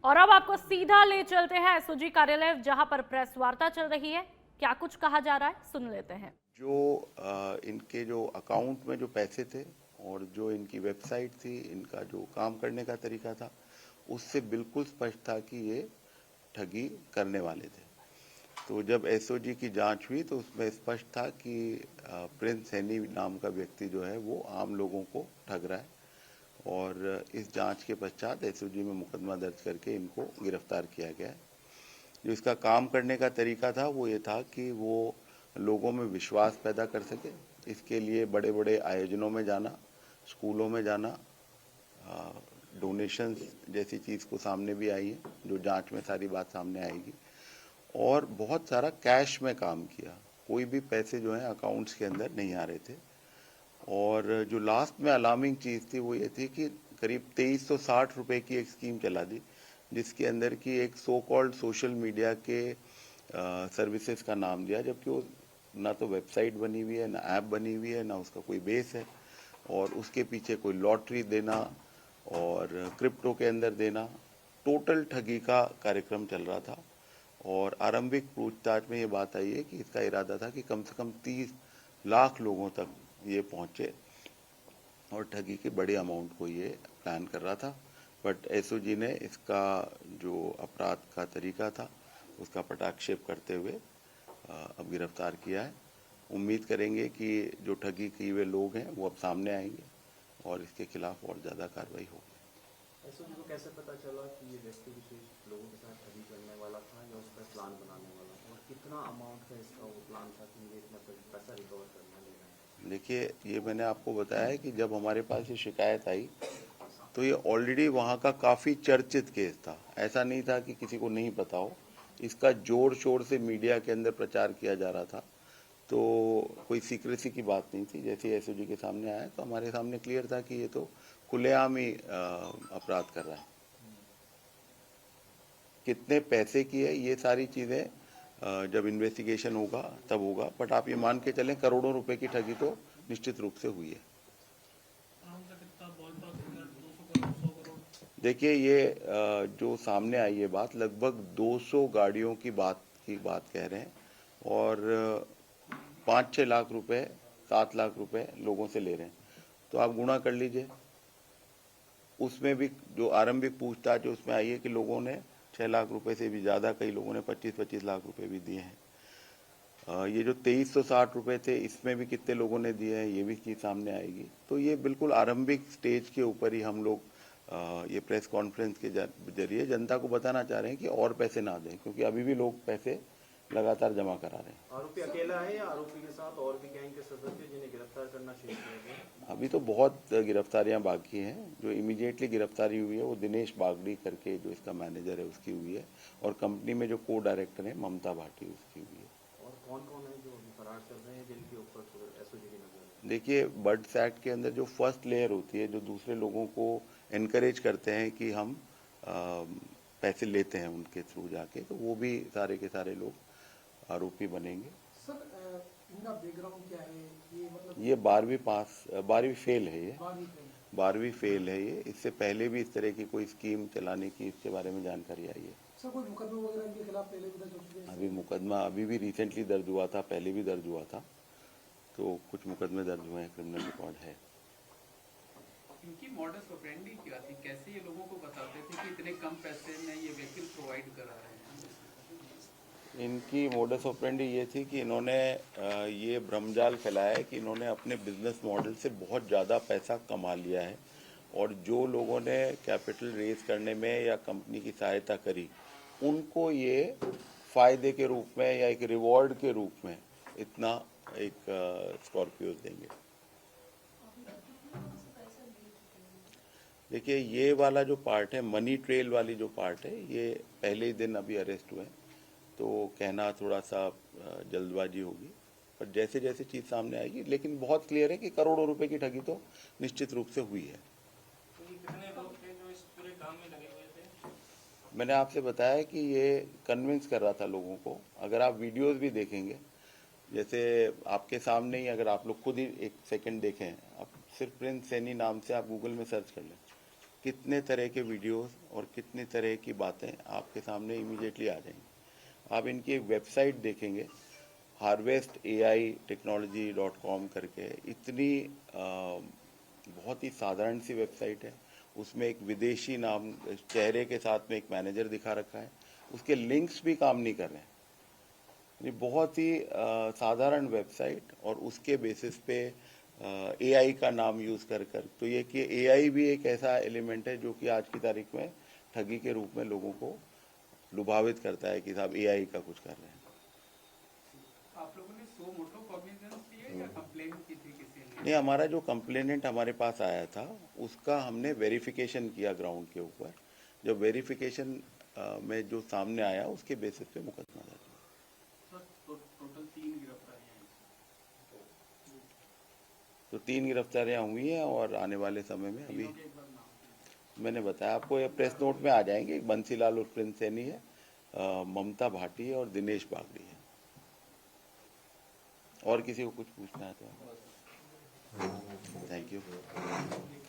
और अब आपको सीधा ले चलते हैं एसओजी कार्यालय, जहां पर प्रेस वार्ता चल रही है। क्या कुछ कहा जा रहा है, सुन लेते हैं। जो इनके जो अकाउंट में जो पैसे थे और जो इनकी वेबसाइट थी, इनका जो काम करने का तरीका था, उससे बिल्कुल स्पष्ट था कि ये ठगी करने वाले थे। तो जब एसओजी की जांच हुई तो उसमें स्पष्ट था कि प्रिंस सैनी नाम का व्यक्ति जो है वो आम लोगों को ठग रहा है। और इस जांच के पश्चात एसओजी में मुकदमा दर्ज करके इनको गिरफ्तार किया गया है। जो इसका काम करने का तरीका था वो ये था कि वो लोगों में विश्वास पैदा कर सके। इसके लिए बड़े बड़े आयोजनों में जाना, स्कूलों में जाना, डोनेशंस जैसी चीज़ को सामने भी आई है, जो जांच में सारी बात सामने आएगी। और बहुत सारा कैश में काम किया, कोई भी पैसे जो है अकाउंट्स के अंदर नहीं आ रहे थे। और जो लास्ट में अलार्मिंग चीज़ थी वो ये थी कि करीब 2360 रुपए की एक स्कीम चला दी, जिसके अंदर की एक सो कॉल्ड सोशल मीडिया के सर्विसेज का नाम दिया, जबकि वो ना तो वेबसाइट बनी हुई है, ना ऐप बनी हुई है, ना उसका कोई बेस है। और उसके पीछे कोई लॉटरी देना और क्रिप्टो के अंदर देना, टोटल ठगी का कार्यक्रम चल रहा था। और आरंभिक पूछताछ में ये बात आई है कि इसका इरादा था कि कम से कम 30 लाख लोगों तक ये पहुंचे और ठगी के बड़े अमाउंट को ये प्लान कर रहा था। बट एसओजी ने इसका जो अपराध का तरीका था उसका पटाक्षेप करते हुए अब गिरफ्तार किया है। उम्मीद करेंगे कि जो ठगी किए हुए लोग हैं वो अब सामने आएंगे और इसके खिलाफ और ज़्यादा कार्रवाई होगी। एसओजी को कैसे पता चला कि ये व्यक्ति विशेष लोगों के साथ ठगी करने वाला था या उसका प्लान बनाने वाला था, और कितना अमाउंट का इसका वो प्लान था कि मुझे इतना पैसा रिकवर करना लेना है? देखिए, ये मैंने आपको बताया है कि जब हमारे पास ये शिकायत आई तो ये ऑलरेडी वहाँ का काफ़ी चर्चित केस था। ऐसा नहीं था कि किसी को नहीं पता हो। इसका जोर शोर से मीडिया के अंदर प्रचार किया जा रहा था, तो कोई सीक्रेसी की बात नहीं थी। जैसे एसओजी के सामने आया तो हमारे सामने क्लियर था कि ये तो खुलेआम ही अपराध कर रहा है। कितने पैसे की है ये सारी चीज़ें जब इन्वेस्टिगेशन होगा तब होगा, बट आप ये मान के चलें करोड़ों रुपए की ठगी तो निश्चित रूप से हुई है। देखिए, ये जो सामने आई है बात, लगभग 200 गाड़ियों की बात कह रहे हैं। और 5-6 लाख रुपए, 7 लाख रुपए लोगों से ले रहे हैं। तो आप गुणा कर लीजिए। उसमें भी जो आरंभिक पूछताछ उसमें आई है कि लोगों ने 6 लाख रुपए से भी ज़्यादा, कई लोगों ने 25-25 लाख रुपए भी दिए हैं। ये जो 2360 रुपए थे, इसमें भी कितने लोगों ने दिए हैं ये भी चीज़ सामने आएगी। तो ये बिल्कुल आरंभिक स्टेज के ऊपर ही हम लोग ये प्रेस कॉन्फ्रेंस के जरिए जनता को बताना चाह रहे हैं कि और पैसे ना दें, क्योंकि अभी भी लोग पैसे लगातार जमा करा रहे हैं। आरोपी अकेला है या आरोपी के साथ और भी गैंग के सदस्य जिन्हें गिरफ्तार करना शुरू किया गया? अभी तो बहुत गिरफ्तारियां बाकी हैं। जो इमीडिएटली गिरफ्तारी हुई है वो दिनेश बागड़ी करके जो इसका मैनेजर है उसकी हुई है, और कंपनी में जो को डायरेक्टर है ममता भाटी उसकी हुई है। और कौन कौन है जो फरार चल रहे हैं जिनके ऊपर एसओजी की नजर है? देखिए, बर्ड्स एक्ट के अंदर जो फर्स्ट लेयर होती है, जो दूसरे लोगों को इनकरेज करते हैं कि हम पैसे लेते हैं उनके थ्रू जाके, तो वो भी सारे के सारे लोग आरोपी बनेंगे। सर, इनका बैकग्राउंड क्या है? ये मतलब ये 12वीं पास, 12वीं फेल है। ये 12वीं फेल। 12वीं फेल है। ये इससे पहले भी इस तरह की कोई स्कीम चलाने की इसके बारे में जानकारी आई है। सर, कोई मुकदमा वगैरह इनके खिलाफ पहले भी दर्ज हो चुके हैं? अभी मुकदमा अभी भी रिसेंटली दर्ज हुआ था, पहले भी दर्ज हुआ था, तो कुछ मुकदमे दर्ज हुए हैं, क्रिमिनल रिकॉर्ड है। इनकी मॉडस ऑपरेंडी क्या थी? कैसे ये लोगों को बताते थे कि इतने कम पैसे में ये व्हीकल प्रोवाइड करा रहे हैं? इनकी मोडस ऑपरेंडी ये थी कि इन्होंने ये भ्रमजाल फैलाया है कि इन्होंने अपने बिजनेस मॉडल से बहुत ज़्यादा पैसा कमा लिया है, और जो लोगों ने कैपिटल रेज करने में या कंपनी की सहायता करी उनको ये फ़ायदे के रूप में या एक रिवॉर्ड के रूप में इतना एक स्कॉर्पियो देंगे। देखिए, ये वाला जो पार्ट है, मनी ट्रेल वाली जो पार्ट है, ये पहले ही दिन अभी अरेस्ट हुए हैं, तो कहना थोड़ा सा जल्दबाजी होगी। पर जैसे जैसे चीज़ सामने आएगी, लेकिन बहुत क्लियर है कि करोड़ों रुपए की ठगी तो निश्चित रूप से हुई है। तो ये कितने लोग थे जो इस पूरे काम में लगे हुए थे? मैंने आपसे बताया कि ये कन्विंस कर रहा था लोगों को। अगर आप वीडियोस भी देखेंगे, जैसे आपके सामने ही, अगर आप लोग खुद ही एक सेकंड देखें, आप सिर्फ प्रिंस सैनी नाम से आप गूगल में सर्च कर लें, कितने तरह के वीडियोस और कितने तरह की बातें आपके सामने इमीडिएटली आ जाएंगी। आप इनकी एक वेबसाइट देखेंगे, harvestAItechnology.com करके, इतनी बहुत ही साधारण सी वेबसाइट है। उसमें एक विदेशी नाम चेहरे के साथ में एक मैनेजर दिखा रखा है, उसके लिंक्स भी काम नहीं कर रहे हैं। ये बहुत ही साधारण वेबसाइट और उसके बेसिस पे एआई का नाम यूज कर तो ये कि एआई भी एक ऐसा एलिमेंट है जो कि आज की तारीख में ठगी के रूप में लोगों को लुभावित करता है कि साहब एआई का कुछ कर रहे हैं। आप लोगों ने सो मोटो कॉग्निजेंस लिए या कंप्लेन की थी किसी ने? नहीं, हमारा जो कंप्लेनेंट हमारे पास आया था उसका हमने वेरिफिकेशन किया ग्राउंड के ऊपर। जब वेरिफिकेशन में जो सामने आया उसके बेसिस पे मुकदमा दर्ज हुआ। सर टोटल 3 गिरफ्तारियां हैं। तो 3 गिरफ्तारियां हुई हैं और आने वाले समय में अभी तीनों के एक बार नाम मैंने बताया आपको, ये प्रेस नोट में आ जाएंगे। एक बंसीलाल उर्फ प्रिंस सैनी है, ममता भाटी है और दिनेश बागड़ी है। और किसी को कुछ पूछना है तो थैंक यू।